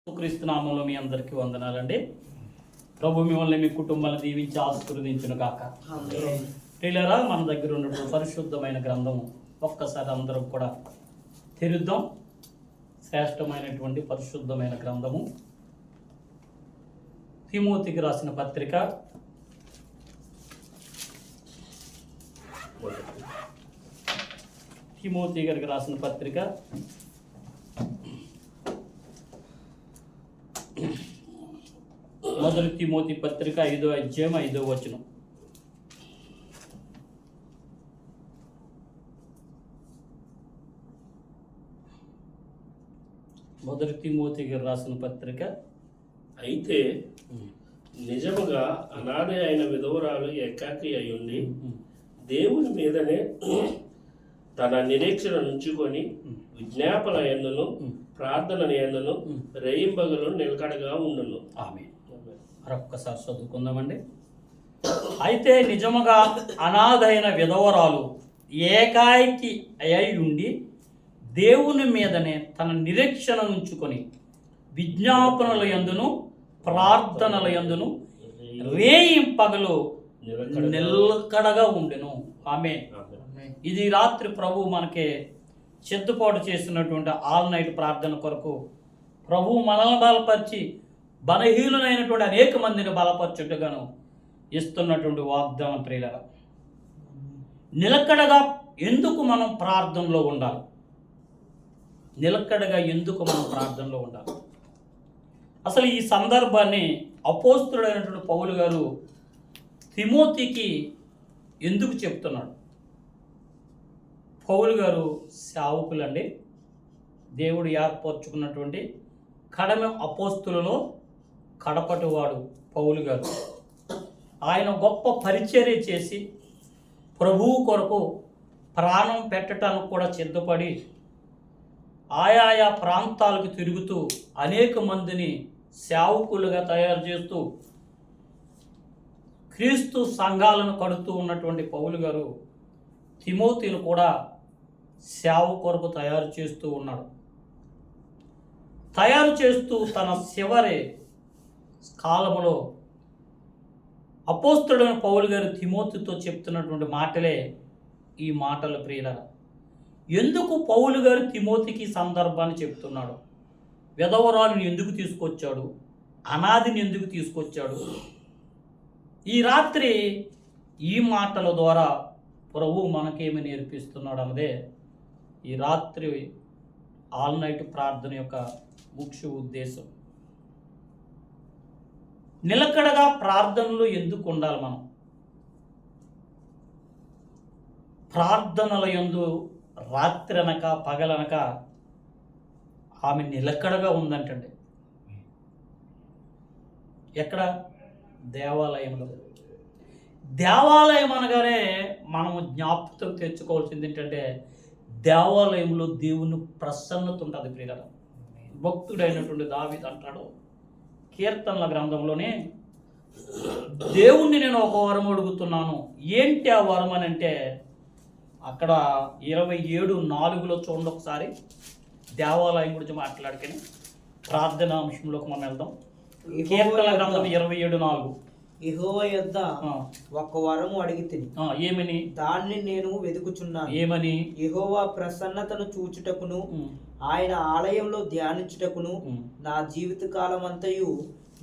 క్రీస్తు నామంలో మీ అందరికీ వందనాలండి. ప్రభు మిమ్మల్ని మీ కుటుంబాన్ని దీవించి ఆశీర్వదించును గాక. ప్రియులారా, మన దగ్గర ఉన్నటువంటి పరిశుద్ధమైన గ్రంథము ఒక్కసారి అందరం కూడా తెరుద్దాం. శ్రేష్టమైనటువంటి పరిశుద్ధమైన గ్రంథము తిమోతికి రాసిన పత్రిక తిమోతి గారికి రాసిన పత్రిక 1 తిమోతి పత్రిక 5వ అధ్యాయం 5వ వచనం. మొదటి తిమోతి గారు రాసిన పత్రిక. అయితే నిజముగా అనాథ అయిన విధవరాలు ఏకాకి అయ్యుండి దేవుని మీదనే తన నిరీక్షణ ఉంచుకొని విజ్ఞాపన యందును ప్రార్థన యందును రేయింబగలు నిలకడగా ఉండును. ఆమేన్. మరొక్కసారి చదువుకుందామండి. అయితే నిజముగా అనాథైన విధవరాలు ఏకాకి అయి ఉండి దేవుని మీదనే తన నిరీక్షణ ఉంచుకొని విజ్ఞాపనల యందును ప్రార్థనల యందును రేయింపగలు నిలకడగా ఉండెను. ఆమేన్. ఇది రాత్రి ప్రభు మనకి సిద్ధపాటు చేస్తున్నటువంటి ఆల్ నైట్ ప్రార్థన కొరకు ప్రభు మనల్ని బలపరిచి బలహీనులైనటువంటి అనేక మందిని బలపరచుటగాను ఇస్తున్నటువంటి వాగ్దానం. ప్రియులారా, నిలకడగా ఎందుకు మనం ప్రార్థనలో ఉండాలి? నిలకడగా ఎందుకు మనం ప్రార్థనలో ఉండాలి? అసలు ఈ సందర్భాన్ని అపోస్తుడైనటువంటి పౌలు గారు తిమోతికి ఎందుకు చెప్తున్నాడు? పౌలు గారు సేవకులండి. దేవుడు ఏర్పరచుకున్నటువంటి కడమ అపోస్తులలో కడపటివాడు పౌలు గారు. ఆయన గొప్ప పరిచర్య చేసి ప్రభువు కొరకు ప్రాణం పెట్టడానికి కూడా సిద్ధపడి ఆయా ప్రాంతాలకు తిరుగుతూ అనేక మందిని సేవకులుగా తయారు చేస్తూ క్రీస్తు సంఘాలను కడుతూ ఉన్నటువంటి పౌలు గారు తిమోతిని కూడా సేవ కొరకు తయారు చేస్తూ ఉన్నాడు. తయారు చేస్తూ తన చివరి కాలములో అపోస్తుడైన పౌలు గారు తిమోతితో చెప్తున్నటువంటి మాటలే ఈ మాటలు. ప్రియులారా, ఎందుకు పౌలు గారు తిమోతికి సందర్భాన్ని చెప్తున్నాడు? విధవరాలుని ఎందుకు తీసుకొచ్చాడు? అనాథిని ఎందుకు తీసుకొచ్చాడు? ఈ రాత్రి ఈ మాటల ద్వారా ప్రభు మనకేమి నేర్పిస్తున్నాడు అన్నదే ఈ రాత్రి ఆల్ నైట్ ప్రార్థన యొక్క ముఖ్య ఉద్దేశం. నిలకడగా ప్రార్థనలు ఎందుకు ఉండాలి? మనం ప్రార్థనల యందు రాత్రి అనక పగలనక ఆమె నిలకడగా ఉందంటండి. ఎక్కడ? దేవాలయంలో. దేవాలయం అనగానే మనము జ్ఞాపకం తెచ్చుకోవాల్సింది ఏంటంటే దేవాలయంలో దేవుని ప్రసన్నత ఉంటుంది. ప్రియులారా, భక్తుడైనటువంటి దావీదు అంటాడు కీర్తనల గ్రంథంలోనే, దేవుణ్ణి నేను ఒక వరం అడుగుతున్నాను. ఏంటి ఆ వరం అని అంటే అక్కడ 27:4 చూడండి ఒకసారి. దేవాలయం గురించి మాట్లాడుకొని ప్రార్థనా అంశంలోకి మనం వెళ్దాం. కీర్తనల గ్రంథం 27:4. యెహోవా యొద్ద ఒక వరము అడిగితిని, ఏమని? దాన్ని నేను వెతుకుచున్నాను. ఏమని? యెహోవా ప్రసన్నతను చూచుటకును ఆయన ఆలయంలో ధ్యానించుటకును నా జీవిత కాలం అంతయు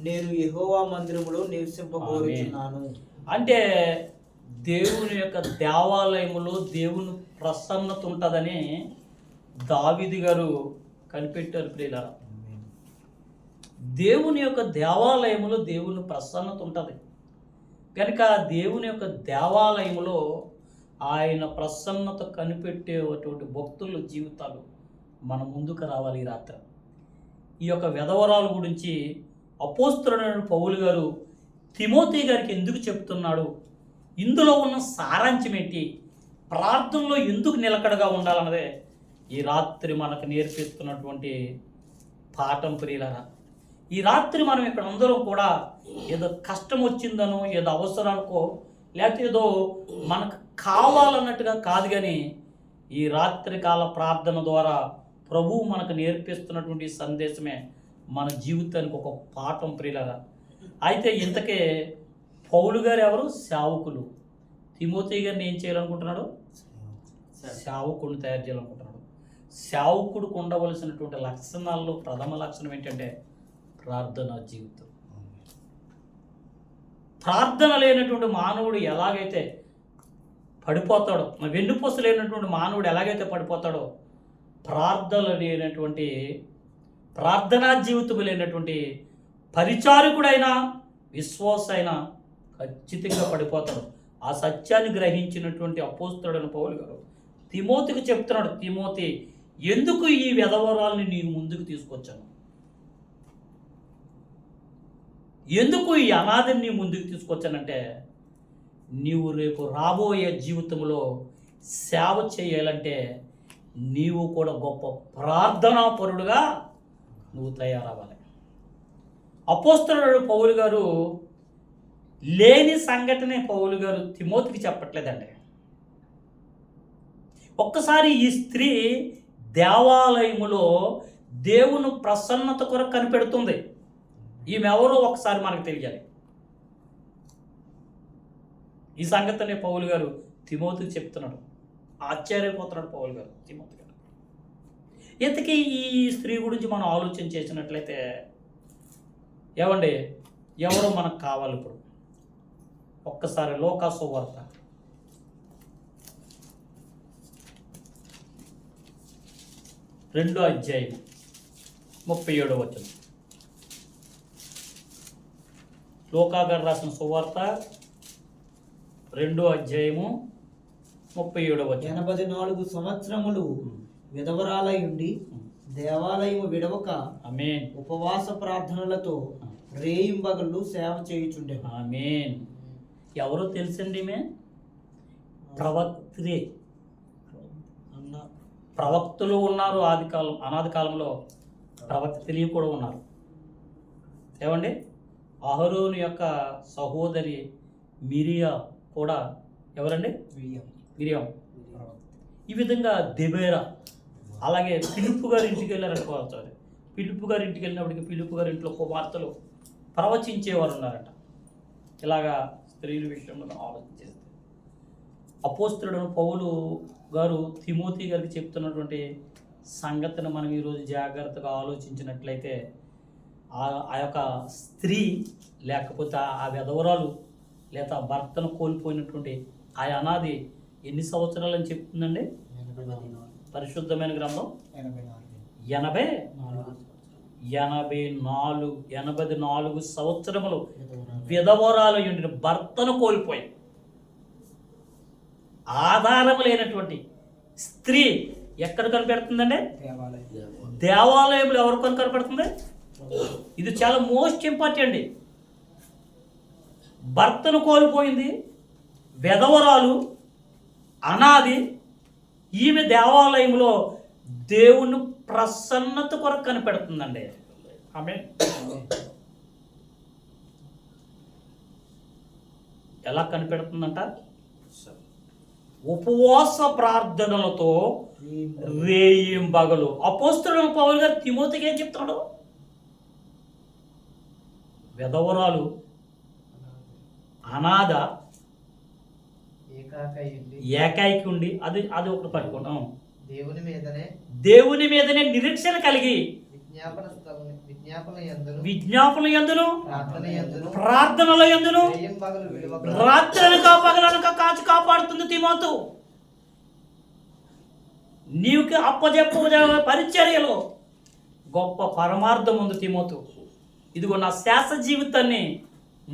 నేను యెహోవా మందిరములో నివసింపబోతున్నాను. అంటే దేవుని యొక్క దేవాలయములో దేవుని ప్రసన్నత ఉంటుందని దావీదు గారు కనిపెట్టారు. ప్రియులారా, దేవుని యొక్క దేవాలయములో దేవుని ప్రసన్నత ఉంటుంది కనుక దేవుని యొక్క దేవాలయములో ఆయన ప్రసన్నత కనిపెట్టేటువంటి భక్తుల జీవితాలు మన ముందుకు రావాలి. ఈ రాత్రి ఈ యొక్క విధవరాల గురించి అపోస్తులైన పౌలు గారు తిమోతి గారికి ఎందుకు చెప్తున్నాడు? ఇందులో ఉన్న సారాంశం ఏంటి? ప్రార్థనలో ఎందుకు నిలకడగా ఉండాలన్నదే ఈ రాత్రి మనకు నేర్పిస్తున్నటువంటి పాఠం. ప్రియులారా, ఈ రాత్రి మనం ఇక్కడ అందరం కూడా ఏదో కష్టం వచ్చిందనో, ఏదో అవసరానికో, లేకపోతే ఏదో మనకు కావాలన్నట్టుగా కాదు, కానీ ఈ రాత్రికాల ప్రార్థన ద్వారా ప్రభువు మనకు నేర్పిస్తున్నటువంటి సందేశమే మన జీవితానికి ఒక పాఠం ప్రియులరా. అయితే ఇంతకే పౌలు గారు ఎవరు? సేవకులు. తిమోతి గారిని ఏం చేయాలనుకుంటున్నాడు? సేవకుడిని తయారు చేయాలనుకుంటున్నాడు. సేవకుడికి ఉండవలసినటువంటి లక్షణాల్లో ప్రథమ లక్షణం ఏంటంటే ప్రార్థనా జీవితం. ప్రార్థన లేనటువంటి మానవుడు ఎలాగైతే పడిపోతాడో, వెన్నుపూస లేనటువంటి మానవుడు ఎలాగైతే పడిపోతాడో, ప్రార్థనా జీవితం లేనటువంటి పరిచారకుడైనా విశ్వాసైనా ఖచ్చితంగా పడిపోతాడు. ఆ సత్యాన్ని గ్రహించినటువంటి అపోస్తలుడైన పౌలు గారు తిమోతికి చెప్తున్నాడు, తిమోతి, ఎందుకు ఈ వెధవరాల్ని నేను ముందుకు తీసుకొచ్చాను, ఎందుకు ఈ అనాథని నీ ముందుకు తీసుకొచ్చానంటే, నీవు రేపు రాబోయే జీవితంలో సేవ చేయాలంటే నీవు కూడా గొప్ప ప్రార్థనాపరుడుగా నువ్వు తయారవ్వాలి. అపోస్తలుడు పౌలు గారు లేని సంఘటనే పౌలు గారు తిమోతికి చెప్పట్లేదండి. ఒక్కసారి ఈ స్త్రీ దేవాలయములో దేవుని ప్రసన్నత కొరకు కనిపెడుతుంది. ఈమె ఎవరో ఒకసారి మనకు తెలియాలి. ఈ సంగతిని పౌలు గారు తిమోతికి చెప్తున్నాడు. ఆశ్చర్యపోతున్నాడు పౌలు గారు తిమోతి గారు. ఇంతకీ ఈ స్త్రీ గురించి మనం ఆలోచన చేసినట్లయితే ఏమండి, ఎవరో మనకు కావాలి? ఇప్పుడు ఒక్కసారి లూకా సువార్త 2వ అధ్యాయం 37వ వచనం. లూకా గారు రాసిన సువార్త 2వ అధ్యాయము 37వ వచనం. 84 సంవత్సరములు విధవరాలై ఉండి దేవాలయము విడవక ఆమేన్ ఉపవాస ప్రార్థనలతో రేయింబగళ్ళు సేవ చేయుచుండే. ఆమేన్. ఎవరో తెలుసండి? ఈమె ప్రవక్త్రి. ప్రవక్తులు ఉన్నారు అనాది కాలంలో ప్రవక్తలు కూడా ఉన్నారు. ఏమండి, అహరోను యొక్క సహోదరి మిరియా కూడా ఎవరండి? మిరియాం. ఈ విధంగా దెబేరా, అలాగే ఫిలిప్పు గారి ఇంటికి వెళ్ళారనుకోవచ్చు. ఫిలిప్పు గారి ఇంటికి వెళ్ళినప్పటికీ ఫిలిప్పు గారి ఇంట్లో కుమార్తెలు ప్రవచించేవారు ఉన్నారట. ఇలాగా స్త్రీల విషయంలో ఆలోచించేస్తే అపోస్తలుడైన పౌలు గారు తిమోతి గారికి చెప్తున్నటువంటి సంగతిని మనం ఈరోజు జాగ్రత్తగా ఆలోచించినట్లయితే ఆ యొక్క స్త్రీ లేకపోతే ఆ విధవరాలు లేదా భర్తను కోల్పోయినటువంటి ఆ అనాది ఎన్ని సంవత్సరాలు అని చెప్తుందండి పరిశుద్ధమైన గ్రంథం? 84 సంవత్సరములు విధవరాలు ఉండిన భర్తను కోల్పోయి ఆధారము లేనటువంటి స్త్రీ ఎక్కడ కనిపెడుతుందండి? దేవాలయంలో ఎవరు కనిపెడుతుంది? ఇది చాలా మోస్ట్ ఇంపార్టెంట్. భర్తను కోల్పోయింది, విధవరాలు, అనాది. ఈమె దేవాలయంలో దేవుని ప్రసన్నత కొరకు కనిపెడుతుందండి. ఆమేన్. ఎలా కనిపెడుతుందంట? ఉపవాస ప్రార్థనలతో రేయింబగలు. అపోస్తలుడైన పౌలు గారు తిమోతికి ఏం చెప్తున్నాడు? విధవరాలు, అనాథ, ఏకాకి ఉండి అది ఒకటి పట్టుకుంటాం. దేవుని మీదనే నిరీక్షణ కలిగి విజ్ఞాపన యందును ప్రార్థనల యందును రాత్రనక పగలనక కాచి కాపాడుతుంది తిమోతు. నీవుకి అప్పజెప్ప పరిచర్యలో గొప్ప పరమార్థం ఉంది తిమోతు. ఇదిగో నా శాస జీవితాన్ని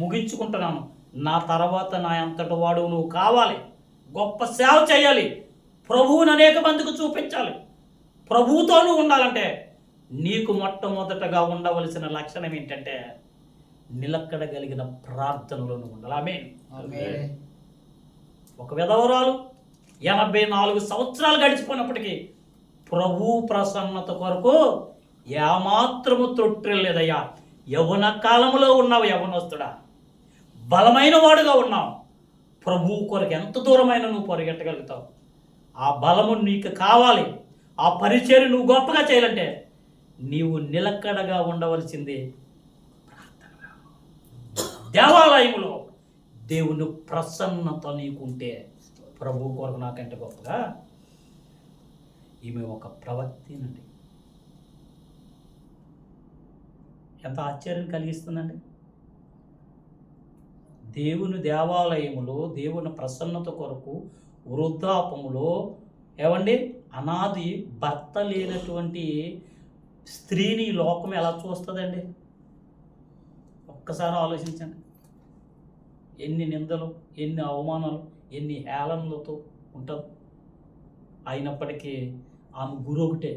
ముగించుకుంటున్నాను. నా తర్వాత నా అంతటి వాడు నువ్వు కావాలి. గొప్ప సేవ చేయాలి. ప్రభువుని అనేక మందికి చూపించాలి. ప్రభువుతో నువ్వు ఉండాలంటే నీకు మొట్టమొదటగా ఉండవలసిన లక్షణం ఏంటంటే నిలకడ కలిగిన ప్రార్థనలో నువ్వు ఉండాలి. ఆమేన్. ఒక విధవరాలు 84 సంవత్సరాలు గడిచిపోయినప్పటికీ ప్రభు ప్రసన్నత కొరకు ఏమాత్రము తొట్టిల్లేదయ్యా. యవ్వన కాలంలో ఉన్నావు యవ్వనస్తుడా, బలమైన వాడుగా ఉన్నావు. ప్రభువు కొరకు ఎంత దూరమైన నువ్వు పరిగెట్టగలుగుతావు. ఆ బలము నీకు కావాలి. ఆ పరిచర్య నువ్వు గొప్పగా చేయాలంటే నీవు నిలకడగా ఉండవలసింది ప్రార్థనలో. దేవాలయంలో దేవుని ప్రసన్నత నీకుంటే, ప్రభు కొరకు నాకంటే గొప్పగా ఈమె ఒక ప్రవక్తినండి. ఎంత ఆశ్చర్యం కలిగిస్తుందండి. దేవుని దేవాలయములో దేవుని ప్రసన్నత కొరకు వృద్ధాపములో ఏమండి అనాది భర్త లేనటువంటి స్త్రీని ఈ లోకం ఎలా చూస్తుందండి? ఒక్కసారి ఆలోచించండి. ఎన్ని నిందలు, ఎన్ని అవమానాలు, ఎన్ని హేళనలతో ఉంటుంది. అయినప్పటికీ ఆమె గురి ఒకటే,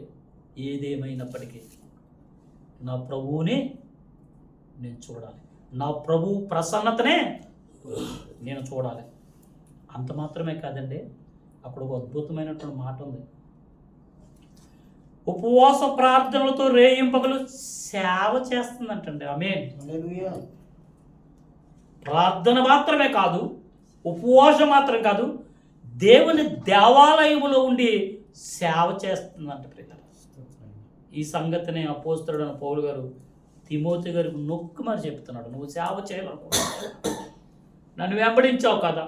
ఏదేమైనప్పటికీ నా ప్రభువుని నేను చూడాలి, నా ప్రభు ప్రసన్నతనే నేను చూడాలి. అంత మాత్రమే కాదండి, అక్కడ ఒక అద్భుతమైనటువంటి మాట ఉంది. ఉపవాస ప్రార్థనలతో రేయింపగలు సేవ చేస్తుందంటండి. ఆమేన్. హల్లెలూయా. ప్రార్థన మాత్రమే కాదు, ఉపవాసం మాత్రం కాదు, దేవుని దేవాలయములో ఉండి సేవ చేస్తుందంట ప్రియులారా. ఈ సంగతిని అపోస్తలుడైన పౌలు గారు తిమోతి గారికి నొక్కి మరి చెప్తున్నాడు. నువ్వు సేవ చేయాలనుకుంటున్నావు, నన్ను వెంబడించావు కదా,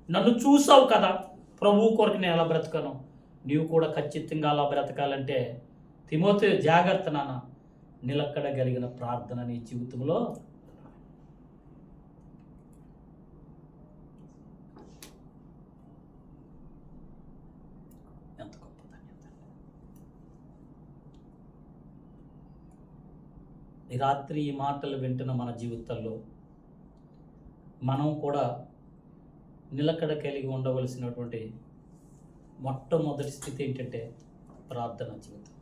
నన్ను చూసావు కదా, ప్రభువు కొరకు నేను ఎలా బ్రతకను, నీవు కూడా ఖచ్చితంగా అలా బ్రతకాలంటే తిమోతి జాగ్రత్త నాన్న, నిలకడగలిగిన ప్రార్థన నీ జీవితంలో ఎంత గొప్ప ధన్యత. ఈ రాత్రి ఈ మాటలు వింటున్న మన జీవితాల్లో మనం కూడా నిలకడ కలిగి ఉండవలసినటువంటి మొట్టమొదటి స్థితి ఏంటంటే ప్రార్థన జీవితం.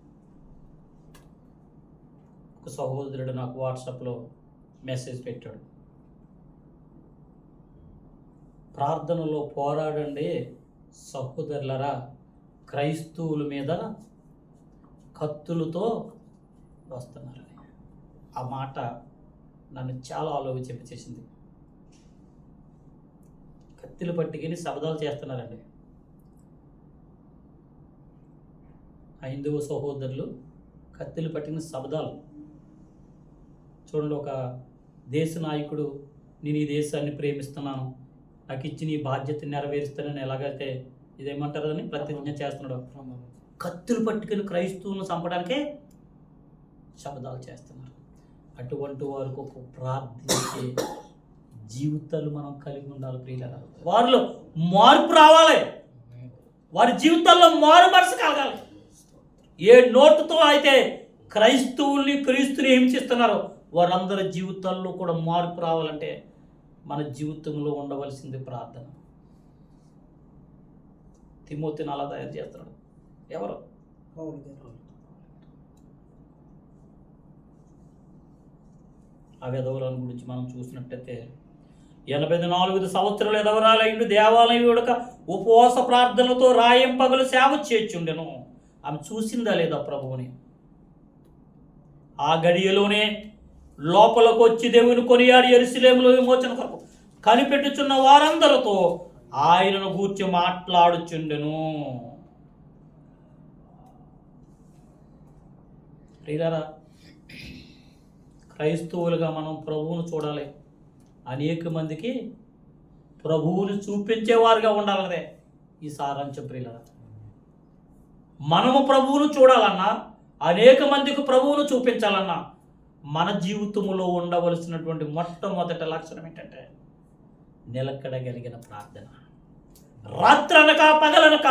ఒక సహోదరుడు నాకు వాట్సాప్లో మెసేజ్ పెట్టాడు, ప్రార్థనలో పోరాడండి సహోదరులరా, క్రైస్తవుల మీద కత్తులతో వస్తున్నారని. ఆ మాట నన్ను చాలా ఆలోచింపచేసింది. కత్తులు పట్టుకుని శబ్దాలు చేస్తున్నారండి హైందవ సహోదరులు, కత్తులు పట్టిన శబ్దాలు చూడండి. ఒక దేశ నాయకుడు, నేను ఈ దేశాన్ని ప్రేమిస్తున్నాను, నాకు ఇచ్చిన ఈ బాధ్యతని నెరవేరుస్తానని ఎలాగైతే ఇదేమంటారు అని ప్రతిజ్ఞ చేస్తున్నాడు, కత్తులు పట్టుకుని క్రైస్తవులను చంపడానికే శబ్దాలు చేస్తున్నారు. అటువంటి వారికి ఒక ప్రార్థించే జీవితాలు మనం కలిగి ఉండాలి ప్రియులారా. వారిలో మార్పు రావాలి, వారి జీవితాల్లో మారు మనసు కలగాలి. ఏ నోటుతో అయితే క్రీస్తుని హింసిస్తున్నారో వారందరి జీవితాల్లో కూడా మార్పు రావాలంటే మన జీవితంలో ఉండవలసింది ప్రార్థన. తిమోతిని అలా తయారు చేస్తున్నాడు ఎవరు? పౌలు గారు. ఆ విధవరాల గురించి మనం చూసినట్టయితే 84 సంవత్సరాలు ఎదవరాలైండు దేవాలయం యొక్క ఉపవాస ప్రార్థనలతో రాయింపగలు సేవ చేర్చుండెను. ఆమె చూసిందా లేదా ప్రభువుని? ఆ గడియలోనే లోపలకు వచ్చి దేవుని కొనియాడి యెరూషలేములో విమోచన కొరకు కనిపెట్టుచున్న వారందరితో ఆయనను గూర్చి మాట్లాడుచుండెను. ప్రియులారా, క్రైస్తవులుగా మనం ప్రభువును చూడాలి, అనేక మందికి ప్రభువును చూపించేవారుగా ఉండాలనే ఈ సారాంశం ప్రియులారా. మనము ప్రభువును చూడాలన్నా, అనేక మందికి ప్రభువును చూపించాలన్నా మన జీవితంలో ఉండవలసినటువంటి మొట్టమొదటి లక్షణం ఏంటంటే నిలకడగలిగిన ప్రార్థన. రాత్రనక పగలనక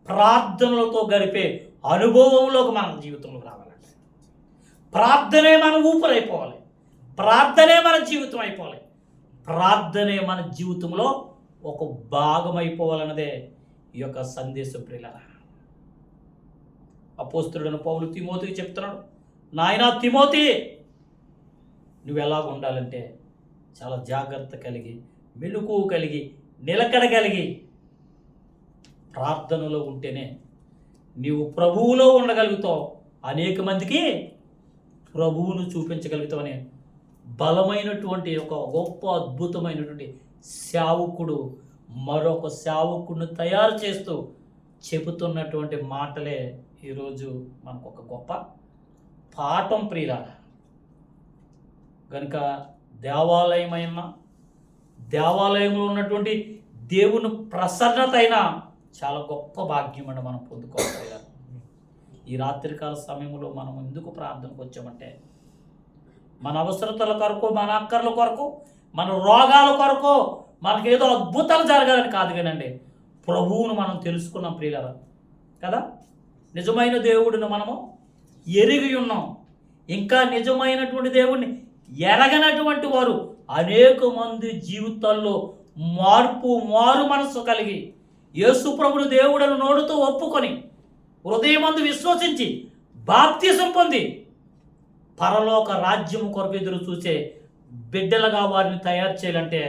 ప్రార్థనలతో గడిపే అనుభవంలోకి మన జీవితంలో రావాలంటే ప్రార్థనే మన ఊపిరైపోవాలి, ప్రార్థనే మన జీవితం అయిపోవాలి, ప్రార్థనే మన జీవితంలో ఒక భాగం అయిపోవాలన్నదే ఈ యొక్క సందేశం ప్రియులారా. అపోస్తలుడైన పౌలు తిమోతికి చెప్తున్నాడు, నాయనా తిమోతి, నువ్వు ఎలాగ ఉండాలంటే చాలా జాగ్రత్త కలిగి, మెలుకు కలిగి, నిలకడ కలిగి ప్రార్థనలో ఉంటేనే నీవు ప్రభువులో ఉండగలుగుతావు, అనేక మందికి ప్రభువును చూపించగలుగుతావని బలమైనటువంటి ఒక గొప్ప అద్భుతమైనటువంటి సేవకుడు మరొక సేవకుడిని తయారు చేస్తూ చెబుతున్నటువంటి మాటలే ఈరోజు మనకు ఒక గొప్ప పాఠం ప్రియులారా. కనుక దేవాలయంలో ఉన్నటువంటి దేవుని ప్రసన్నత అయినా చాలా గొప్ప భాగ్యం అండి మనం పొందుకోవాలి. ఈ రాత్రికాల సమయంలో మనం ఎందుకు ప్రార్థనకు వచ్చామంటే మన అవసరతల కొరకు, మన అక్కర్ల కొరకు, మన రోగాల కొరకు, మనకేదో అద్భుతాలు జరగాలని కాదు కానండి, ప్రభువును మనం తెలుసుకున్నాం ప్రియులారా కదా. నిజమైన దేవుడిని మనము ఎరిగి ఉన్నాం. ఇంకా నిజమైనటువంటి దేవుడిని ఎరగనటువంటి వారు అనేక మంది జీవితాల్లో మారు మనసు కలిగి యేసు ప్రభుని దేవుడను నోడుతో ఒప్పుకొని హృదయమందు విశ్వసించి బాప్తిసం పొంది పరలోక రాజ్యము కొరకు ఎదురు చూసే బిడ్డలుగా వారిని తయారు చేయాలంటే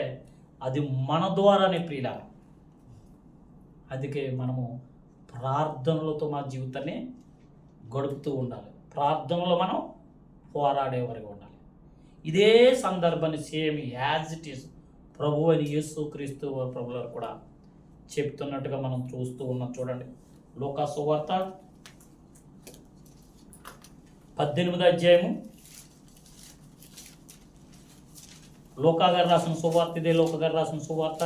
అది మన ద్వారానే ప్రియులారా. అందుకే మనము ప్రార్థనలతో మన జీవితాన్ని గడుపుతూ ఉండాలి. ప్రార్థనలో మనం పోరాడేవారిగా ఉండాలి. ఇదే సందర్భాన్ని సేమ్ యాజ్ ఇట్ ఈస్ ప్రభు అని యేసుక్రీస్తు ప్రభుల కూడా చెప్తున్నట్టుగా మనం చూస్తూ ఉన్నాం. చూడండి, లూకా సువార్త 18వ అధ్యాయము. లూకా గారు రాసిన సువార్త ఇదే. లూకా గారు రాసిన సువార్త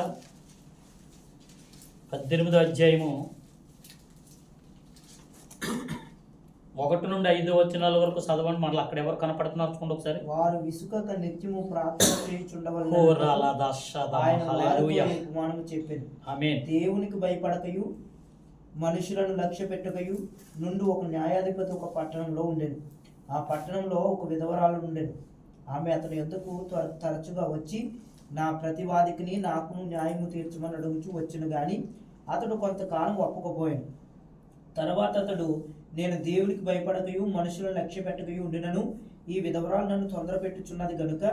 18వ అధ్యాయము 1 నుండి 5 వచనాల వరకు చదవండి. మళ్ళీ అక్కడ ఎవరు కనపడుతున్నారు చూడండి ఒకసారి. వారు విసుకక నిత్యము ప్రార్థన చేయుచుండవలెను చెప్పాను. ఆమేన్. దేవునికి భయపడకయు మనుషులను లక్ష్య పెట్టకయు నుండి ఒక న్యాయాధిపతి ఒక పట్టణంలో ఉండెను. ఆ పట్టణంలో ఒక విధవరాలు ఉండెను. ఆమె అతని యొద్దకు తరచుగా వచ్చి నా ప్రతివాదికిని నాకును న్యాయము తీర్చమని అడుగుచూ వచ్చును గాని అతడు కొంతకాలం ఒప్పుకపోయాను. తర్వాత అతడు నేను దేవునికి భయపడకయు మనుషులను లక్ష్య పెట్టకయు ఉండినను ఈ విధవరాలు నన్ను తొందర పెట్టుచున్నది గనుక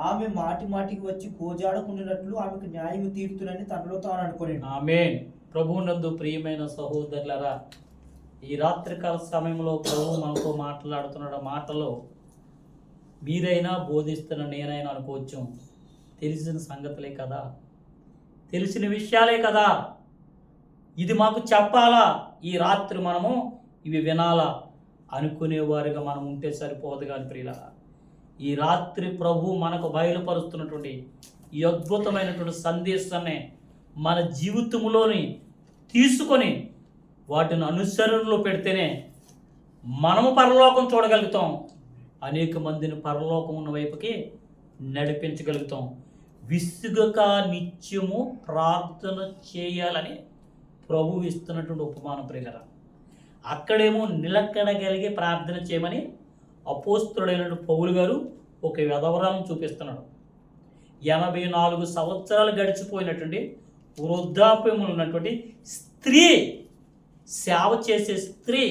ఆమె మాటికి వచ్చి గోజాడకుండినట్లు ఆమెకు న్యాయము తీర్చునని తనలో తాను అనుకునేను. ఆమేన్. ప్రభువునందు ప్రియమైన సహోదరులారా, ఈ రాత్రికాల సమయంలో ప్రభు మనతో మాట్లాడుతున్న మాటలో మీరైనా బోధిస్తున్న నేనైనా అనుకోవచ్చు, తెలిసిన సంగతులే కదా, తెలిసిన విషయాలే కదా, ఇది మాకు చెప్పాలా, ఈ రాత్రి మనము ఇవి వినాలా అనుకునేవారిగా మనం ఉంటే సరిపోదు. కానీ ప్రియులారా, ఈ రాత్రి ప్రభు మనకు బయలుపరుస్తున్నటువంటి ఈ అద్భుతమైనటువంటి సందేశాన్ని మన జీవితంలోని తీసుకొని వాటిని అనుసరణలో పెడితేనే మనము పరలోకం చూడగలుగుతాం, అనేక మందిని పరలోకం ఉన్న వైపుకి నడిపించగలుగుతాం. విసుగక నిత్యము ప్రార్థన చేయాలని ప్రభు ఇస్తున్నటువంటి ఉపమానం ప్రియులారా. అక్కడేమో నిలకడగలిగి ప్రార్థన చేయమని అపోస్తలుడైన పౌలు గారు ఒక విధవరాలను చూపిస్తున్నాడు. 84 సంవత్సరాలు గడిచిపోయినటువంటి వృద్ధాప్యములు ఉన్నటువంటి స్త్రీ, సేవ చేసే స్త్రీ,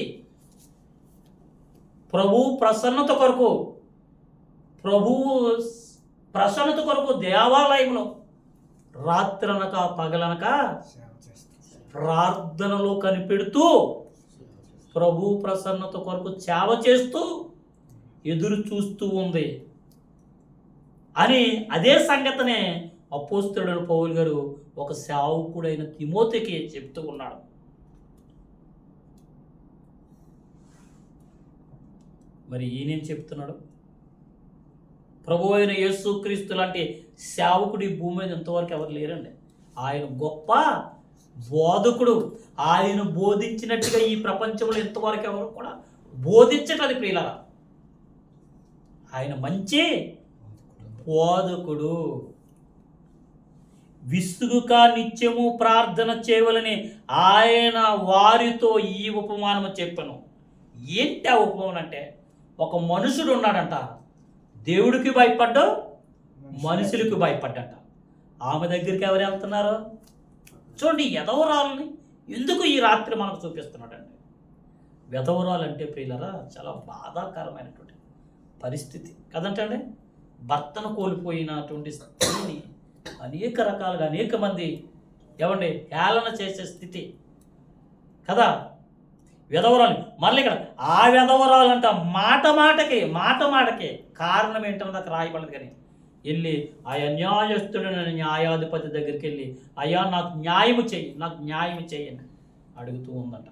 ప్రభు ప్రసన్నత కొరకు దేవాలయంలో రాత్రనక పగలనక ప్రార్థనలో కనిపెడుతూ ప్రభు ప్రసన్నత కొరకు సేవ చేస్తూ ఎదురు చూస్తూ ఉంది అని అదే సంగతినే అపోస్తలుడైన పౌలు గారు ఒక సేవకుడైన తిమోతికి చెప్తూ ఉన్నాడు. మరి ఈయనేం చెప్తున్నాడు? ప్రభు అయిన యేసుక్రీస్తు లాంటి సేవకుడు ఈ భూమి మీద ఇంతవరకు ఎవరు లేరండి. ఆయన గొప్ప బోధకుడు. ఆయన బోధించినట్టుగా ఈ ప్రపంచంలో ఇంతవరకు ఎవరు కూడా బోధించట్లేదు ప్రియులారా. ఆయన మంచి బోధకుడు. విసుగుక నిత్యము ప్రార్థన చేయవలని ఆయన వారితో ఈ ఉపమానము చెప్పను. ఏంటి ఆ ఉపమానం అంటే, ఒక మనుషుడు ఉన్నాడంట, దేవుడికి భయపడ్డా మనుషులకు భయపడ్డట. ఆమె దగ్గరికి ఎవరు వెళ్తున్నారు చూడండి, విధవరాలని ఎందుకు ఈ రాత్రి మనకు చూపిస్తున్నాడండి. విధవరాలు అంటే ప్రియులరా చాలా బాధాకరమైనటువంటి పరిస్థితి కదంటండి. భర్తను కోల్పోయినటువంటి స్త్రీని అనేక రకాలుగా అనేక మంది ఏమండి హేళన చేసే స్థితి కదా విధవరాలు. మళ్ళీ ఇక్కడ ఆ విధవరాలు అంట మాట మాటకి కారణం ఏంటన్నది అక్కడ రాయబడదు. కానీ వెళ్ళి ఆ అన్యాయస్తుడైన న్యాయాధిపతి దగ్గరికి వెళ్ళి అయ్యా నాకు న్యాయం చెయ్యని అడుగుతూ ఉందంట.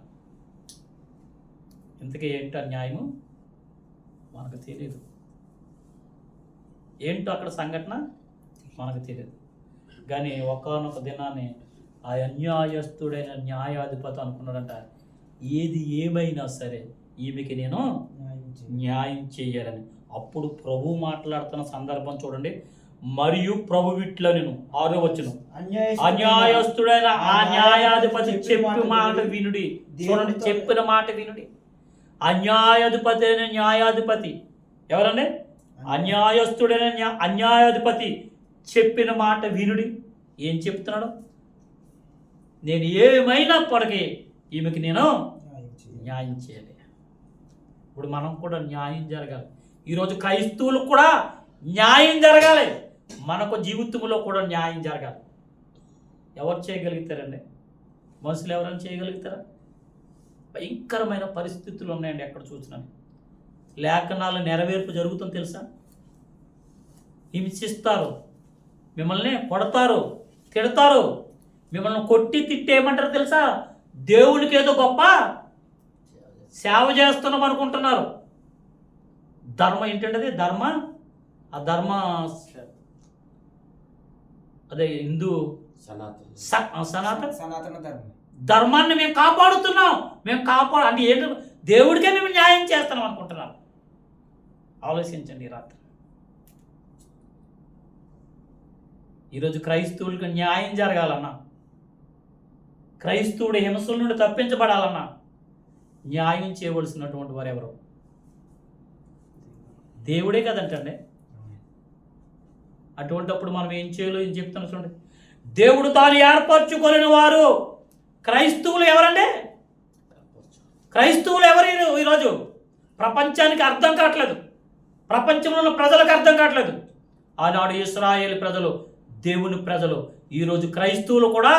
ఇంతకీ ఏంట న్యాయము? మనకు తెలియదు. ఏంటో అక్కడ సంఘటన మనకు తెలియదు. కానీ ఒకానొక దినాన్ని ఆ అన్యాయస్తుడైన న్యాయాధిపతి అనుకున్నాడంట, ఏది ఏమైనా సరే ఈమెకి నేను న్యాయం చేయాలని. అప్పుడు ప్రభు మాట్లాడుతున్న సందర్భం చూడండి. మరియు ప్రభు ఇట్లా నేను 6వ వచనం, అన్యాయస్తుడైన ఆ న్యాయాధిపతి చెప్పిన మాట వినుడి. చూడండి, చెప్పిన మాట వినుడి. అన్యాయాధిపతి అయిన న్యాయాధిపతి ఎవరండి? అన్యాయస్తుడైన అన్యాయాధిపతి చెప్పిన మాట వినుడి. ఏం చెప్తున్నాడు? నేను ఏమైనప్పటికీ ఈమెకి నేను న్యాయం చేయాలి. ఇప్పుడు మనం కూడా న్యాయం జరగాలి. ఈరోజు క్రైస్తవులకు కూడా న్యాయం జరగాలి. మనకు జీవితంలో కూడా న్యాయం జరగాలి. ఎవరు చేయగలుగుతారండి? మనుషులు ఎవరైనా చేయగలుగుతారా? భయంకరమైన పరిస్థితులు ఉన్నాయండి ఎక్కడ చూసినా. లేఖనాల నెరవేర్పు జరుగుతుంది తెలుసా? హింసిస్తారు, మిమ్మల్ని కొడతారు, తిడతారు, మిమ్మల్ని కొట్టి తిట్టేయమంటారు తెలుసా? దేవునికి ఏదో గొప్ప సేవ చేస్తున్నాం అనుకుంటున్నారు. ధర్మ ఏంటంటే ధర్మ, ఆ ధర్మ అదే హిందూ సనాతన ధర్మాన్ని మేము కాపాడుతున్నాం, మేము అంటే ఏంటి? దేవుడికే మేము న్యాయం చేస్తున్నాం అనుకుంటున్నాం. ఆలోచించండి. ఈ రాత్రి ఈరోజు క్రైస్తవులకు న్యాయం జరగాలన్నా, క్రైస్తవుడు హింసల నుండి తప్పించబడాలన్నా న్యాయం చేయవలసినటువంటి వారు ఎవరు? దేవుడే కదంటండి. అటువంటిప్పుడు మనం ఏం చేయాలో ఏం చెప్తాను చూడండి. దేవుడు తాను ఏర్పరచుకొనిన వారు క్రైస్తవులు ఎవరండి? క్రైస్తవులు ఎవరు ఈరోజు? ప్రపంచానికి అర్థం కావట్లేదు, ప్రపంచంలో ఉన్న ప్రజలకు అర్థం కావట్లేదు. ఆనాడు ఇశ్రాయేలు ప్రజలు దేవుని ప్రజలు, ఈరోజు క్రైస్తవులు కూడా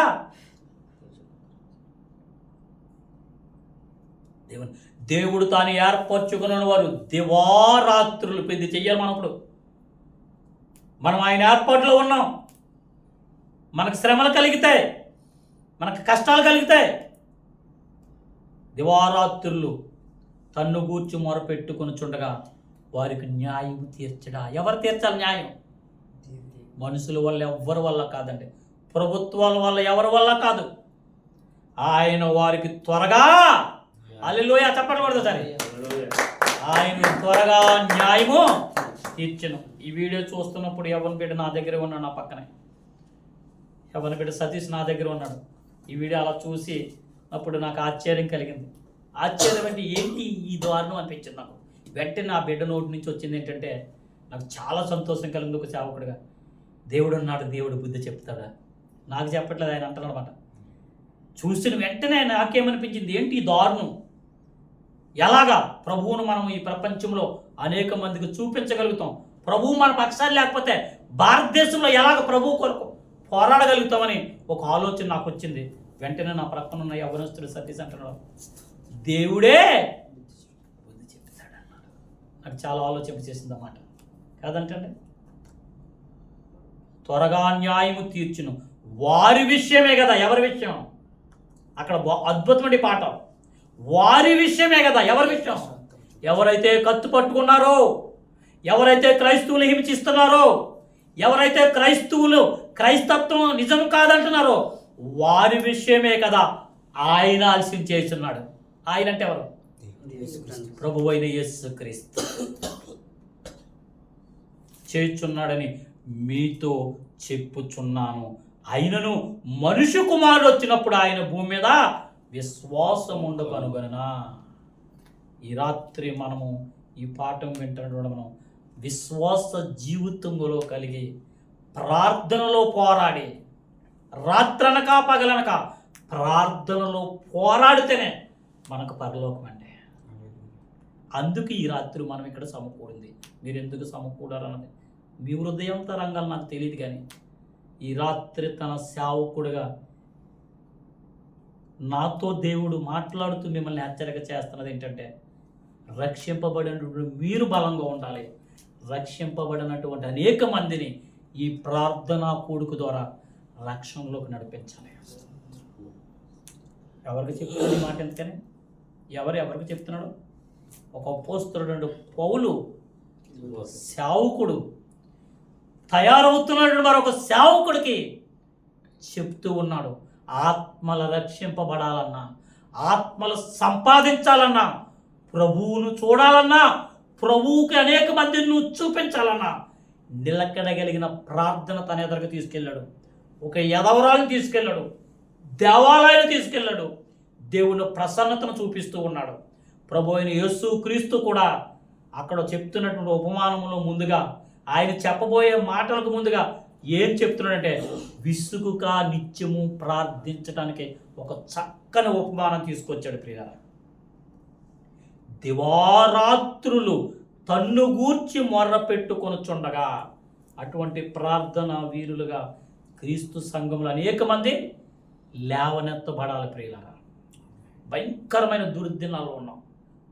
దేవుడు తాను ఏర్పరచుకున్న వారు దివారాత్రులు పెద్ద చెయ్యాలి. మనం ఇప్పుడు మనం ఆయన ఏర్పాటులో ఉన్నాం. మనకు శ్రమలు కలిగితాయి, మనకు కష్టాలు కలిగితాయి. దివారాత్రులు తన్ను గూర్చి మొరపెట్టుకుని చుండగా వారికి న్యాయం తీర్చడా. ఎవరు తీర్చాలి న్యాయం? మనుషుల వల్ల ఎవరి వల్ల కాదండి, ప్రభుత్వాల వల్ల ఎవరి వల్ల కాదు. ఆయన వారికి త్వరగా హల్లెలూయా చెప్పకూడదు సరే, ఆయన త్వరగా న్యాయము తీర్చను. ఈ వీడియో చూస్తున్నప్పుడు యవ్వన బిడ్డ నా దగ్గర ఉన్నాడు, నా పక్కనే యవ్వన బిడ్డ సతీష్ నా దగ్గర ఉన్నాడు. ఈ వీడియో అలా చూసి అప్పుడు నాకు ఆశ్చర్యం కలిగింది. ఆశ్చర్యం అంటే ఏంటి ఈ దారుణం అనిపించింది నాకు. వెంటనే నా బిడ్డ నోటి నుంచి వచ్చింది ఏంటంటే, నాకు చాలా సంతోషం కలిగింది. ఒక సేవకుడిగా దేవుడు అన్నాడు, దేవుడు బుద్ధి చెప్తాడా? నాకు చెప్పట్లేదు, ఆయన అంటాడు అనమాట. చూసిన వెంటనే నాకేమనిపించింది, ఏంటి ఈ దారుణం? ఎలాగా ప్రభువును మనం ఈ ప్రపంచంలో అనేక మందికి చూపించగలుగుతాం? ప్రభువు మన పక్షాలు లేకపోతే భారతదేశంలో ఎలాగ ప్రభువు కొరకు పోరాడగలుగుతామని ఒక ఆలోచన నాకు వచ్చింది. వెంటనే నా ప్రక్కన ఉన్న యవ్వనస్తుడు సతీష్ అంటున్నాడు, దేవుడే బుద్ధి చెప్తాడు అన్నాడు. నాకు చాలా ఆలోచన చేసింది అన్నమాట. కాదంటే త్వరగా న్యాయము తీర్చును వారి విషయమే కదా. ఎవరి విషయం? అక్కడ అద్భుతమైన పాఠం. వారి విషయమే కదా. ఎవరి విషయం? ఎవరైతే కత్తి పట్టుకున్నారో, ఎవరైతే క్రైస్తవులు హింసిస్తున్నారో, ఎవరైతే క్రైస్తత్వం నిజం కాదంటున్నారో వారి విషయమే కదా ఆయన ఆలస్యం చేస్తున్నాడు. ఆయన అంటే ఎవరు? ప్రభువైన యేసుక్రీస్తు చేస్తున్నాడని మీతో చెప్పుచున్నాను. అయినను మనుష్య కుమారుడు వచ్చినప్పుడు ఆయన భూమి మీద విశ్వాసం ఉండకనుగొననా. ఈ రాత్రి మనము ఈ పాఠం వింటున్నటువంటి మనం విశ్వాస జీవితంలో కలిగి ప్రార్థనలో పోరాడి, రాత్రనక పగలనక ప్రార్థనలో పోరాడితేనే మనకు పరలోకం అండి. అందుకు ఈ రాత్రి మనం ఇక్కడ సమకూడింది. మీరు ఎందుకు సమకూడారన్నది మీ హృదయంతరంగాలు నాకు తెలియదు, కానీ ఈ రాత్రి తన సేవకుడిగా నాతో దేవుడు మాట్లాడుతూ మిమ్మల్ని హెచ్చరిక చేస్తున్నది ఏంటంటే, రక్షింపబడినటువంటి మీరు బలంగా ఉండాలి. రక్షింపబడినటువంటి అనేక మందిని ఈ ప్రార్థనా కూడుకు ద్వారా రక్షణలోకి నడిపించాలి. ఎవరికి చెప్తున్నాడు ఈ మాట? ఎందుకని ఎవరికి చెప్తున్నాడు? ఒక అపోస్తలుడు పౌలు సేవకుడు తయారవుతున్నటువంటి మరొక సేవకుడికి చెప్తూ ఉన్నాడు, ఆత్మల రక్షింపబడాలన్నా, ఆత్మలు సంపాదించాలన్నా, ప్రభువును చూడాలన్నా, ప్రభువుకి అనేక మందిని నువ్వు చూపించాలన్నా నిలకడగలిగిన ప్రార్థన తన ఎదురుగా తీసుకెళ్ళాడు. ఒక యదవరాలను తీసుకెళ్ళాడు, దేవాలయాన్ని తీసుకెళ్ళాడు, దేవుని ప్రసన్నతను చూపిస్తూ ఉన్నాడు. ప్రభు అయిన యేసు క్రీస్తు కూడా అక్కడ చెప్తున్నటువంటి ఉపమానంలో ముందుగా, ఆయన చెప్పబోయే మాటలకు ముందుగా ఏం చెప్తున్నాడంటే, విసుగుక నిత్యము ప్రార్థించడానికి ఒక చక్కని ఉపమానం తీసుకొచ్చాడు ప్రియులారా. దివారాత్రులు తన్ను గూర్చి మొర్ర పెట్టుకొనుచుండగా, అటువంటి ప్రార్థన వీరులుగా క్రీస్తు సంఘంలో అనేక మంది లేవనెత్తబడాలి ప్రియులారా. భయంకరమైన దుర్దినాలు ఉన్నాం,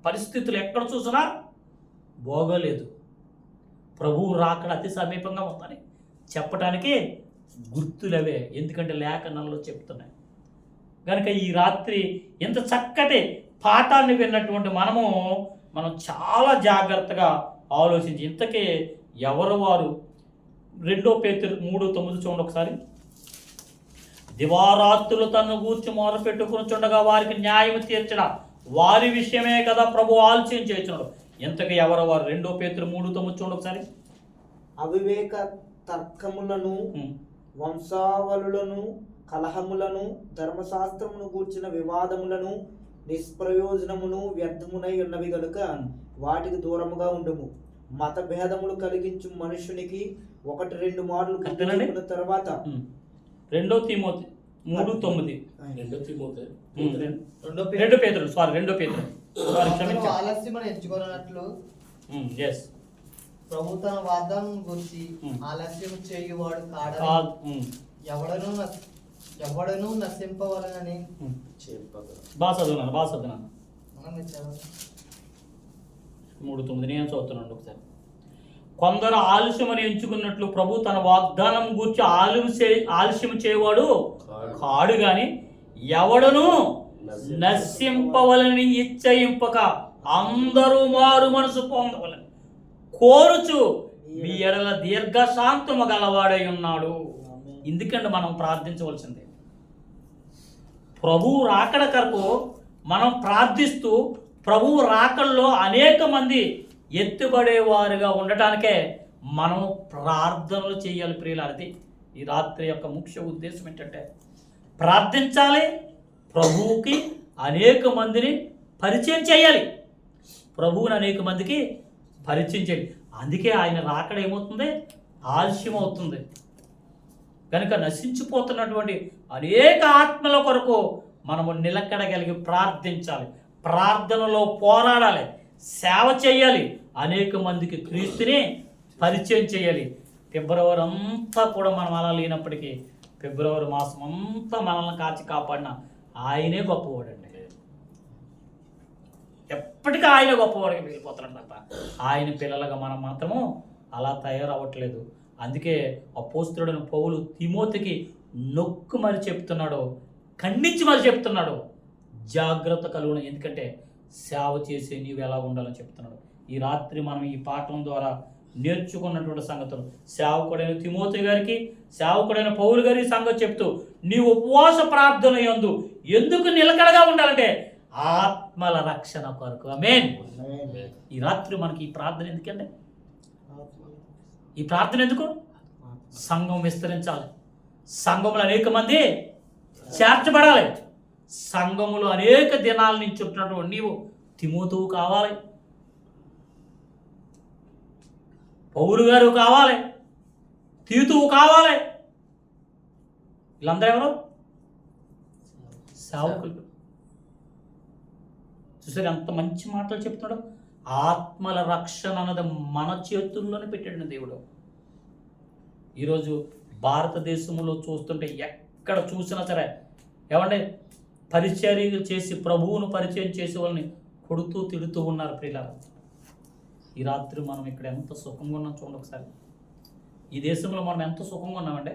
పరిస్థితులు ఎక్కడ చూసినా బాగోలేదు. ప్రభువు రాకడ అతి సమీపంగా ఉందని చెప్పడానికి గుర్తులవే, ఎందుకంటే లేఖనాల్లో చెప్తున్నాయి. కనుక ఈ రాత్రి ఇంత చక్కటి పాఠాన్ని విన్నటువంటి మనం చాలా జాగ్రత్తగా ఆలోచించి, ఇంతకీ ఎవరు వారు? 2 పేతురు 3:9 చూడండి ఒకసారి. దివారాత్రులు తన్ను గూర్చి మొరపెట్టుకునిచుండగా వారికి న్యాయం తీర్చడా వారి విషయమే కదా ప్రభు ఆలోచన చేస్తున్నాడు. ఇంతకీ ఎవరు వారు? 2 పేతురు 3:9 చూడండి ఒకసారి. అవివేక తర్కములను, వంశావళులను, కలహములను, ధర్మశాస్త్రమును గూర్చిన వివాదములను, నిష్ప్రయోజనమును, వ్యర్థమునై ఉన్నవి గనుక వాటికి దూరముగా ఉండుము. మత భేదములు కలిగించు మనుషునికి 1-2 మార్లు గుర్తున్న తర్వాత 2 తిమోతి 3:9 2 పేతురు ఆలస్యమని ఎంచుకున్నట్లు ప్రభు తన వాగ్దానం గురించి ఆలస్యం చేయువాడు కాడని ఎవడను నశింపవలనని బాగా చదువున్నాను 3:9 నేను చదువుతున్నాను ఒకసారి. కొందరు ఆలస్యమని ఎంచుకున్నట్లు ప్రభు తన వాగ్దానం గురించి ఆలస్యం చేయవాడు కాడు గాని ఎవడను నశింపవలని ఇచ్చయింపక అందరూ మారు మనసు పొందవలని కోరుచు మీ ఎడల దీర్ఘశాంతము గలవాడై ఉన్నాడు. ఎందుకంటే మనం ప్రార్థించవలసిందే. ప్రభువు రాకడ కొరకు మనం ప్రార్థిస్తూ ప్రభువు రాకడలో అనేక మంది ఎత్తుబడేవారుగా ఉండటానికే మనం ప్రార్థనలు చేయాలి ప్రియులారా. అది ఈ రాత్రి యొక్క ముఖ్య ఉద్దేశం ఏంటంటే, ప్రార్థించాలి, ప్రభువుకి అనేక మందిని పరిచయం చేయాలి, ప్రభువుని అనేక మందికి పరిచయం చేయాలి. అందుకే ఆయన రాకడ ఏమవుతుంది? ఆలస్యం అవుతుంది. కనుక నశించిపోతున్నటువంటి అనేక ఆత్మల కొరకు మనము నిలకడగలిగి ప్రార్థించాలి, ప్రార్థనలో పోరాడాలి, సేవ చేయాలి, అనేక మందికి క్రీస్తుని పరిచయం చేయాలి. ఫిబ్రవరి అంతా కూడా మనం అలా లేనప్పటికీ ఫిబ్రవరి మాసం అంతా మనల్ని కాచి కాపాడిన ఆయనే గొప్పవాడండి. ఎప్పటికీ ఆయన గొప్పవాడికి మిగిలిపోతున్నాడు తప్ప ఆయన పిల్లలుగా మనం మాత్రము అలా తయారవ్వట్లేదు. అందుకే అపోస్తలుడైన పౌలు తిమోతికి నొక్కు మరి చెప్తున్నాడు, ఖండించి మరి చెప్తున్నాడు, జాగ్రత్త కలుగును. ఎందుకంటే సేవ చేసే నీవు ఎలా ఉండాలని చెప్తున్నాడు. ఈ రాత్రి మనం ఈ పాఠం ద్వారా నేర్చుకున్నటువంటి సంగతులు సేవకుడైన తిమోతి గారికి, సేవకుడైన పౌలు గారి సంగతి చెప్తూ, నీ ఉపవాస ప్రార్థన యందు ఎందుకు నిలకడగా ఉండాలంటే ఆత్మల రక్షణ కొరకు. ఆమేన్. ఈ రాత్రి మనకి ఈ ప్రార్థన ఎందుకండి? ఈ ప్రార్థన ఎందుకు? సంఘం విస్తరించాలి, సంఘంలో అనేక మంది చేర్చబడాలి, సంఘములో అనేక దినాల నుంచి ఉంటున్నటువంటి నీవు తిమోతువు కావాలి, పౌలు గారు కావాలి, తీతువు కావాలి. వీళ్ళందరూ ఎవరు? సేవకులు. చూసారు ఎంత మంచి మాటలు చెప్తున్నాడు. ఆత్మల రక్షణ అన్నది మన చేతుల్లోనే పెట్టాడు దేవుడు. ఈరోజు భారతదేశంలో చూస్తుంటే ఎక్కడ చూసినా సరే ఏమంటే పరిచర్యలు చేసి ప్రభువును పరిచయం చేసే వాళ్ళని కొడుతూ తిడుతూ ఉన్నారు ప్రియులారా. ఈ రాత్రి మనం ఇక్కడ ఎంత సుఖంగా ఉన్నాం చూడండి ఒకసారి. ఈ దేశంలో మనం ఎంత సుఖంగా ఉన్నామంటే,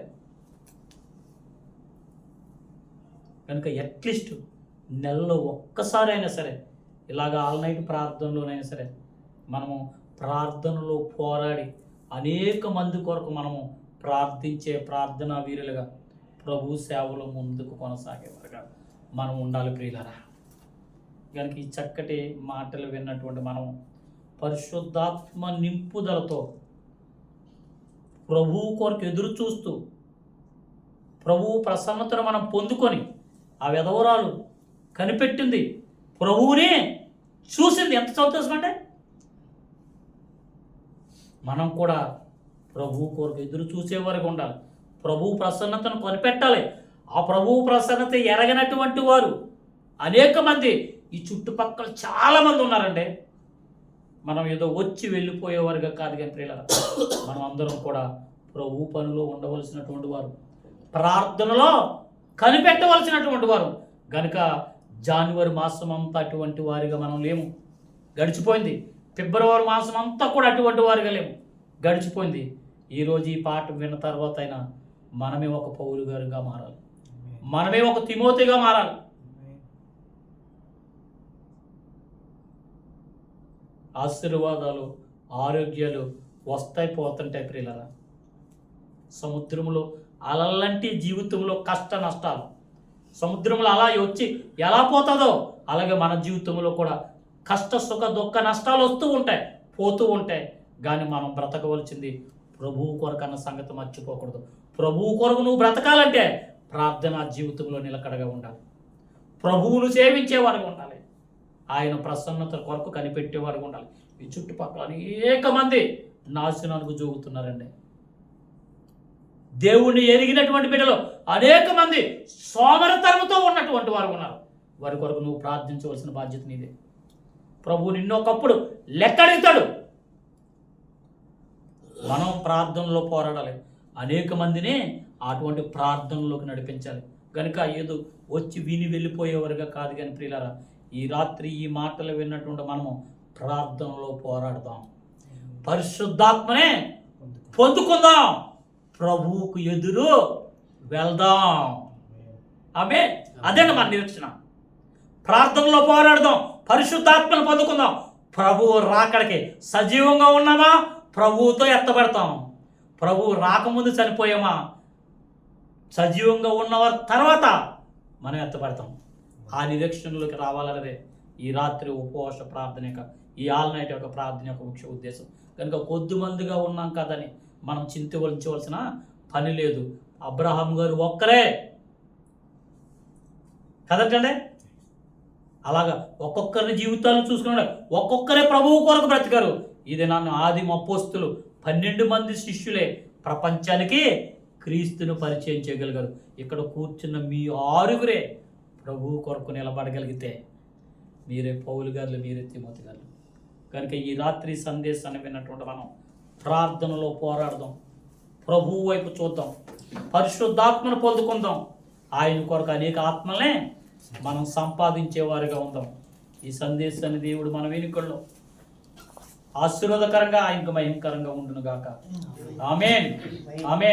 కనుక అట్లీస్ట్ నెలలో ఒక్కసారైనా సరే ఇలాగ ఆల్ నైట్ ప్రార్థనలోనైనా సరే మనము ప్రార్థనలో పోరాడి అనేక మంది కొరకు మనము ప్రార్థించే ప్రార్థనా వీరులుగా ప్రభు సేవలో ముందుకు కొనసాగేవారుగా మనం ఉండాలి ప్రియులారా. కనుక ఈ చక్కటి మాటలు విన్నటువంటి మనం పరిశుద్ధాత్మ నింపుదలతో ప్రభువు కొరకు ఎదురు చూస్తూ ప్రభువు ప్రసన్నతను మనం పొందుకొని ఆ విధవరాలు కనిపెట్టింది, ప్రభువునే చూసింది. ఎంత సంతోషం అంటే మనం కూడా ప్రభువు కొరకు ఎదురు చూసే వరకు ఉండాలి. ప్రభువు ప్రసన్నతను కనిపెట్టాలి. ఆ ప్రభువు ప్రసన్నత ఎరగనటువంటి వారు అనేక మంది ఈ చుట్టుపక్కల చాలామంది ఉన్నారండి. మనం ఏదో వచ్చి వెళ్ళిపోయేవారుగా కాదు కానీ ప్రియులారా, మనం అందరం కూడా ప్రభు పనిలో ఉండవలసినటువంటి వారు, ప్రార్థనలో కనిపెట్టవలసినటువంటి వారు. కనుక జనవరి మాసం అంతా అటువంటి వారిగా మనం లేము, గడిచిపోయింది. ఫిబ్రవరి మాసం అంతా కూడా అటువంటి వారిగా లేము, గడిచిపోయింది. ఈరోజు ఈ పాట విన్న తర్వాత అయినా మనమే ఒక పౌలు గారుగా మారాలి, మనమే ఒక తిమోతిగా మారాలి. ఆశీర్వాదాలు, ఆరోగ్యాలు వస్తాయి పోతుంటాయి ప్రియులారా. సముద్రంలో అలలాంటి జీవితంలో కష్ట నష్టాలు, సముద్రంలో అలా వచ్చి ఎలా పోతుందో అలాగే మన జీవితంలో కూడా కష్ట సుఖ దుఃఖ నష్టాలు వస్తూ ఉంటాయి, పోతూ ఉంటాయి. కానీ మనం బ్రతకవలసింది ప్రభువు కొరకు అన్న సంగతి మర్చిపోకూడదు. ప్రభువు కొరకు నువ్వు బ్రతకాలంటే ప్రార్థన జీవితంలో నిలకడగా ఉండాలి, ప్రభువును సేవించేవారుగా ఉండాలి, ఆయన ప్రసన్నత కొరకు కనిపెట్టేవారుగా ఉండాలి. ఈ చుట్టుపక్కల అనేక మంది నాశనానికి జోగుతున్నారండి. దేవుణ్ణి ఎరిగినటువంటి బిడ్డలు అనేక మంది సోమరతనంతో ఉన్నటువంటి వారు ఉన్నారు. వారి కొరకు నువ్వు ప్రార్థించవలసిన బాధ్యత నీదే. ప్రభువు నిన్నొకప్పుడు లెక్కడిస్తాడు. మనం ప్రార్థనలో పోరాడాలి, అనేక మందిని అటువంటి ప్రార్థనలోకి నడిపించాలి. కనుక ఏదో వచ్చి విని వెళ్ళిపోయేవారుగా కాదు కానీ ప్రియులారా, ఈ రాత్రి ఈ మాటలు విన్నటువంటి మనము ప్రార్థనలో పోరాడదాం, పరిశుద్ధాత్మనే పొందుకుందాం, ప్రభువుకు ఎదురు వెళ్దాం. ఆమె అదే మన నిరీక్షణ. ప్రార్థనలో పోరాడదాం, పరిశుద్ధాత్మను పొందుకుందాం. ప్రభువు రాకడికి సజీవంగా ఉన్నామా, ప్రభువుతో ఎత్తబడతాం. ప్రభువు రాకముందు చనిపోయామా, సజీవంగా ఉన్నవారు తర్వాత మనం ఎత్తబడతాం. ఆ నిరీక్షణలోకి రావాలన్నదే ఈ రాత్రి ఉపవాస ప్రార్థన యొక్క, ఈ ఆల్ నైట్ యొక్క ప్రార్థన యొక్క ముఖ్య ఉద్దేశం. కనుక కొద్దిమందిగా ఉన్నాం కదని మనం చింతించవలసిన పని లేదు. అబ్రహాం గారు ఒక్కరే కదంటే, అలాగా ఒక్కొక్కరిని జీవితాలను చూసుకున్నాడు, ఒక్కొక్కరే ప్రభువు కొరకు బ్రతికారు. ఇది నన్ను ఆదిమ అపోస్తులు 12 మంది శిష్యులే ప్రపంచానికి క్రీస్తును పరిచయం చేయగలిగారు. ఇక్కడ కూర్చున్న మీ 6గురే ప్రభువు కొరకు నిలబడగలిగితే మీరే పౌలు గారు, మీరే తిమోతి గారు. కనుక ఈ రాత్రి సందేశాన్ని విన్నటువంటి మనం ప్రార్థనలో పోరాడదాం, ప్రభువు వైపు చూద్దాం, పరిశుద్ధాత్మను పొందుకుందాం, ఆయన కొరకు అనేక ఆత్మలనే మనం సంపాదించేవారిగా ఉందాం. ఈ సందేశాన్ని దేవుడు మన వెనుకల్లో ఆశీర్వాదకరంగా, ఆయనకు మహిమకరంగా ఉండును గాక. ఆమేన్, ఆమేన్.